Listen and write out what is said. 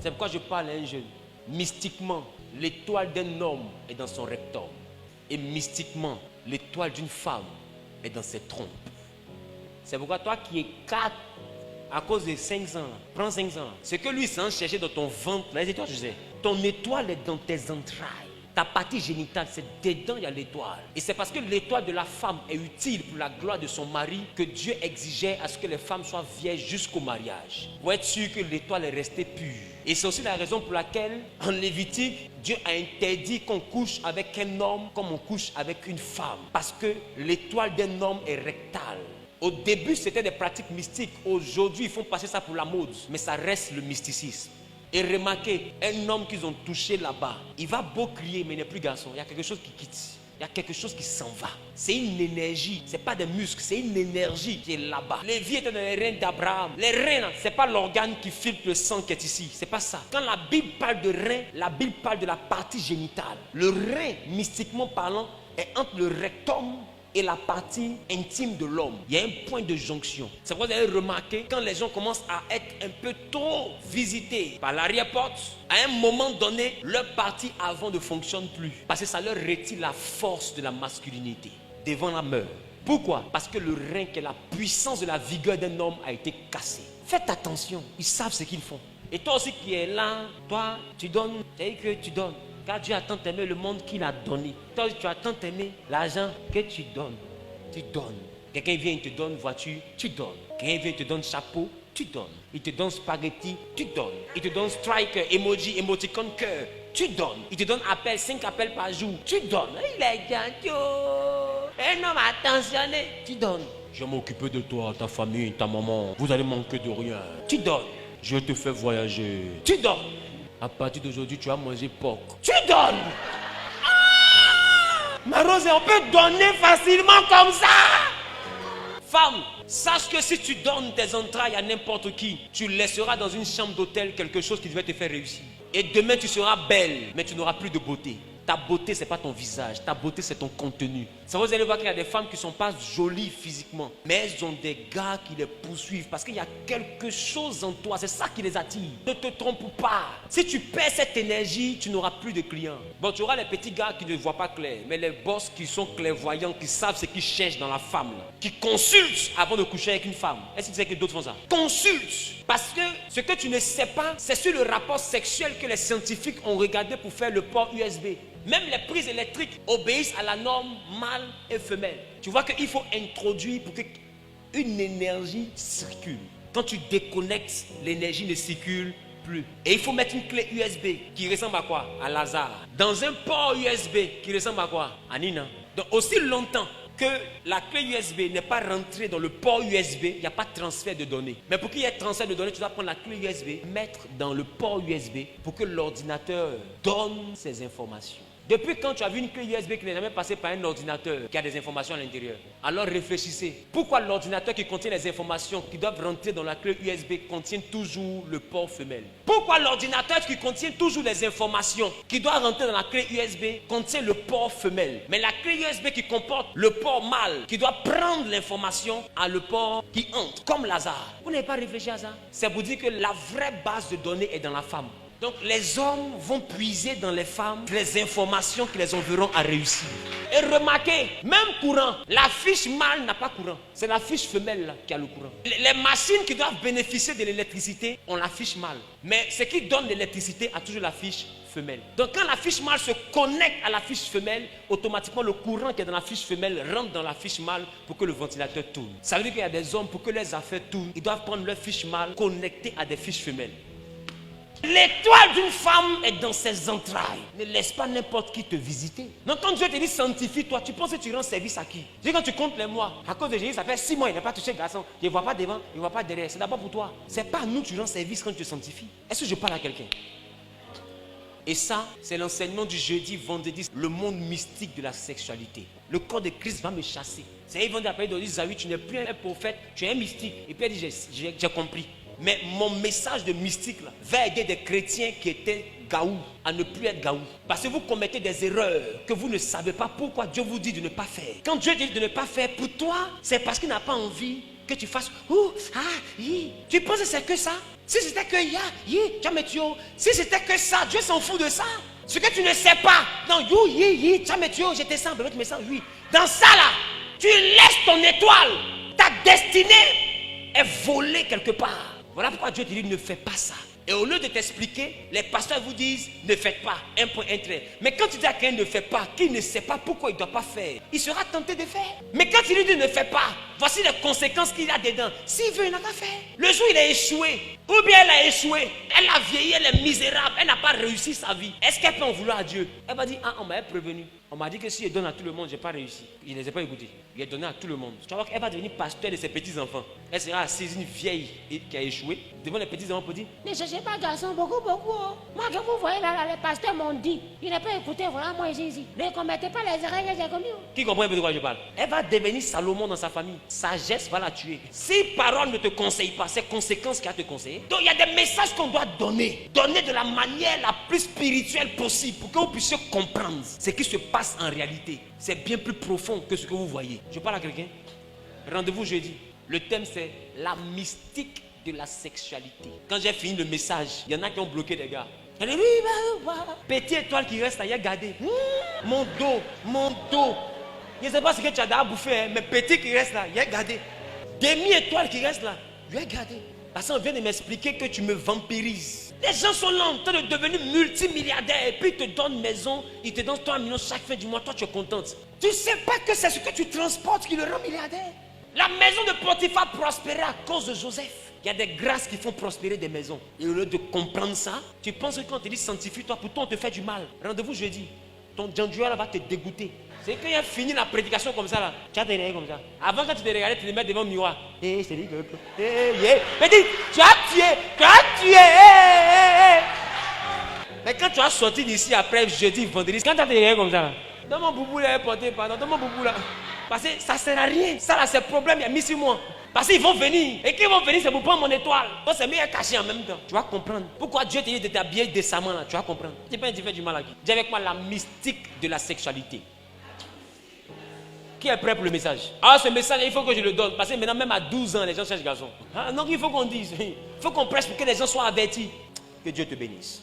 C'est pourquoi je parle à un jeune. Mystiquement, l'étoile d'un homme est dans son rectum. Et mystiquement, l'étoile d'une femme est dans ses trompes. C'est pourquoi toi qui es 4 à cause de 5 ans, prends 5 ans. Ce que lui s'en chercher dans ton ventre, là, c'est toi, je sais. Ton étoile est dans tes entrailles. Ta partie génitale, c'est dedans, il y a l'étoile. Et c'est parce que l'étoile de la femme est utile pour la gloire de son mari que Dieu exigeait à ce que les femmes soient vierges jusqu'au mariage. Pour être sûr que l'étoile est restée pure. Et c'est aussi la raison pour laquelle, en Lévitique, Dieu a interdit qu'on couche avec un homme comme on couche avec une femme. Parce que l'étoile d'un homme est rectale. Au début, c'était des pratiques mystiques. Aujourd'hui, ils font passer ça pour la mode. Mais ça reste le mysticisme. Et remarquez, un homme qu'ils ont touché là-bas, il va beau crier, mais il n'est plus garçon. Il y a quelque chose qui quitte. Il y a quelque chose qui s'en va. C'est une énergie. Ce n'est pas des muscles, c'est une énergie qui est là-bas. Les vies étaient dans les reins d'Abraham. Les reins, ce n'est pas l'organe qui filtre le sang qui est ici. Ce n'est pas ça. Quand la Bible parle de reins, la Bible parle de la partie génitale. Le rein, mystiquement parlant, est entre le rectum et la partie intime de l'homme. Il y a un point de jonction. C'est pourquoi vous avez remarqué, quand les gens commencent à être un peu trop visités par l'arrière-porte, à un moment donné, leur partie avant ne fonctionne plus. Parce que ça leur retire la force de la masculinité devant la meurtre. Pourquoi? Parce que le rein, qui est la puissance de la vigueur d'un homme, a été cassé. Faites attention, ils savent ce qu'ils font. Et toi aussi qui es là, toi, tu donnes, c'est-à-dire que tu donnes. Car Dieu a tant aimé le monde qu'il a donné. Toi, tu as tant aimé l'argent que tu donnes. Tu donnes. Quelqu'un vient, il te donne voiture, tu donnes. Quelqu'un vient, il te donne chapeau, tu donnes. Il te donne spaghetti, tu donnes. Il te donne striker, emoji, émoticône, cœur, tu donnes. Il te donne appel, 5 appels par jour, tu donnes. Il est gentil. Un homme attentionné, tu donnes. Je vais m'occuper de toi, ta famille, ta maman. Vous allez manquer de rien. Tu donnes. Je te fais voyager. Tu donnes. À partir d'aujourd'hui, tu vas manger porc. Tu donnes. Ma Rose, on peut donner facilement comme ça. Femme, sache que si tu donnes tes entrailles à n'importe qui, tu laisseras dans une chambre d'hôtel quelque chose qui devait te faire réussir. Et demain, tu seras belle, mais tu n'auras plus de beauté. Ta beauté, ce n'est pas ton visage. Ta beauté, c'est ton contenu. Ça, vous allez voir qu'il y a des femmes qui ne sont pas jolies physiquement, mais elles ont des gars qui les poursuivent parce qu'il y a quelque chose en toi. C'est ça qui les attire. Ne te trompe pas. Si tu perds cette énergie, tu n'auras plus de clients. Bon, tu auras les petits gars qui ne voient pas clair, mais les boss qui sont clairvoyants, qui savent ce qu'ils cherchent dans la femme, là, qui consultent avant de coucher avec une femme. Est-ce que tu sais que d'autres font ça? Consulte. Parce que ce que tu ne sais pas, c'est sur le rapport sexuel que les scientifiques ont regardé pour faire le port USB. Même les prises électriques obéissent à la norme mâle et femelle. Tu vois qu'il faut introduire pour qu'une énergie circule. Quand tu déconnectes, l'énergie ne circule plus. Et il faut mettre une clé USB qui ressemble à quoi? À Lazare. Dans un port USB qui ressemble à quoi? À Nina. Donc aussi longtemps que la clé USB n'est pas rentrée dans le port USB, il n'y a pas de transfert de données. Mais pour qu'il y ait transfert de données, tu dois prendre la clé USB, mettre dans le port USB pour que l'ordinateur donne ces informations. Depuis quand tu as vu une clé USB qui n'est jamais passée par un ordinateur qui a des informations à l'intérieur? Alors réfléchissez. Pourquoi l'ordinateur qui contient les informations qui doivent rentrer dans la clé USB contient toujours le port femelle? Pourquoi l'ordinateur qui contient toujours les informations qui doivent rentrer dans la clé USB contient le port femelle? Mais la clé USB qui comporte le port mâle qui doit prendre l'information a le port qui entre, comme Lazare. Vous n'avez pas réfléchi à ça? C'est pour dire que la vraie base de données est dans la femme. Donc les hommes vont puiser dans les femmes les informations qui les enverront à réussir. Et remarquez, même courant, la fiche mâle n'a pas courant. C'est la fiche femelle là, qui a le courant. Les machines qui doivent bénéficier de l'électricité ont la fiche mâle. Mais ce qui donne l'électricité a toujours la fiche femelle. Donc quand la fiche mâle se connecte à la fiche femelle, automatiquement le courant qui est dans la fiche femelle rentre dans la fiche mâle pour que le ventilateur tourne. Ça veut dire qu'il y a des hommes, pour que les affaires tournent, ils doivent prendre leur fiche mâle connectée à des fiches femelles. L'étoile d'une femme est dans ses entrailles. Ne laisse pas n'importe qui te visiter. Donc quand Dieu te dit sanctifie-toi, tu penses que tu rends service à qui? Dis quand tu comptes les mois, à cause de Jésus, ça fait 6 mois, il n'a pas touché le garçon. Il ne voit pas devant, il ne voit pas derrière. C'est d'abord pour toi. Ce n'est pas à nous que tu rends service quand tu te sanctifies. Est-ce que je parle à quelqu'un? Et ça, c'est l'enseignement du jeudi, vendredi, le monde mystique de la sexualité. Le corps de Christ va me chasser. C'est ils vont appeler de dire, Zawi, tu n'es plus un prophète, tu es un mystique. Et puis elle dit, j'ai compris. Mais mon message de mystique là, va aider des chrétiens qui étaient gaou à ne plus être gaou. Parce que vous commettez des erreurs que vous ne savez pas pourquoi Dieu vous dit de ne pas faire. Quand Dieu dit de ne pas faire, pour toi, c'est parce qu'il n'a pas envie que tu fasses Tu penses que c'est que ça? Si c'était que si c'était que ça, Dieu s'en fout de ça. Ce que tu ne sais pas, non, j'étais ça, tu me sens, oui. Dans ça là, tu laisses ton étoile, ta destinée est volée quelque part. Voilà pourquoi Dieu te dit ne fais pas ça. Et au lieu de t'expliquer, les pasteurs vous disent ne faites pas, un point, un trait. Mais quand tu dis à quelqu'un ne fais pas, qui ne sait pas pourquoi il ne doit pas faire, il sera tenté de faire. Mais quand il lui dit ne fais pas, voici les conséquences qu'il a dedans. S'il veut, il n'a qu'à faire. Le jour il a échoué, ou bien elle a échoué, elle a vieilli, elle est misérable, elle n'a pas réussi sa vie. Est-ce qu'elle peut en vouloir à Dieu? Elle va dire, on m'a prévenu. On m'a dit que si je donne à tout le monde, je n'ai pas réussi. Il ne les a pas écoutés. Il a donné à tout le monde. Tu vas voir qu'elle va devenir pasteur de ses petits-enfants. Elle sera assise, une vieille qui a échoué, devant les petits-enfants pour dire, ne cherchez pas garçon, beaucoup. Moi, que vous voyez là, les pasteurs m'ont dit. Il n'a pas écouté, voilà, moi ici. Ne commettez pas les erreurs que j'ai commis. Qui comprend un peu de quoi je parle? Elle va devenir Salomon dans sa famille. Sagesse va la tuer. Si parole ne te conseille pas, c'est conséquences qui a te conseillé. Donc il y a des messages qu'on doit donner. Donner de la manière la plus spirituelle possible pour que vous puissiez comprendre ce qui se passe en réalité. C'est bien plus profond que ce que vous voyez. Je parle à quelqu'un. Rendez-vous jeudi. Le thème c'est la mystique de la sexualité. Quand j'ai fini le message, il y en a qui ont bloqué des gars. Petite étoile qui reste là, il a gardé. Mon dos. Je ne sais pas ce que tu as déjà bouffé, hein, mais petit qui reste là, il a gardé. Demi-étoile qui reste là, il a gardé. Parce qu'on vient de m'expliquer que tu me vampirises. Les gens sont là en train de devenir multimilliardaires et puis ils te donnent maison, ils te donnent 3 millions chaque fin du mois, toi tu es contente. Tu ne sais pas que c'est ce que tu transportes qui le rend milliardaire. La maison de Potiphar prospérait à cause de Joseph. Il y a des grâces qui font prospérer des maisons. Et au lieu de comprendre ça, tu penses que quand on te dit sanctifie-toi, pourtant on te fait du mal. Rendez-vous jeudi. Ton Djanjoua va te dégoûter. C'est quand il a fini la prédication comme ça là, tu as te regarder comme ça. Avant quand tu te regardais, tu te mets devant le miroir. Mais dis, tu as tué. Mais quand tu as sorti d'ici après jeudi, vendredi, quand tu as te regardé comme ça là, dans mon boubou là, porté pardon, dans mon boubou là. Parce que ça ne sert à rien. Ça là, c'est le problème, il y a mis sur moi. Parce qu'ils vont venir. Et qu'ils vont venir, c'est pour prendre mon étoile. Donc c'est mieux caché en même temps. Tu vas comprendre. Pourquoi Dieu te dit de t'habiller décemment là. Tu vas comprendre. Tu peux faire du mal à qui? Dis avec moi la mystique de la sexualité. Qui est prêt pour le message? Ah, ce message, il faut que je le donne. Parce que maintenant, même à 12 ans, les gens cherchent garçon. Ah, donc il faut qu'on dise. Il faut qu'on presse pour que les gens soient avertis. Que Dieu te bénisse.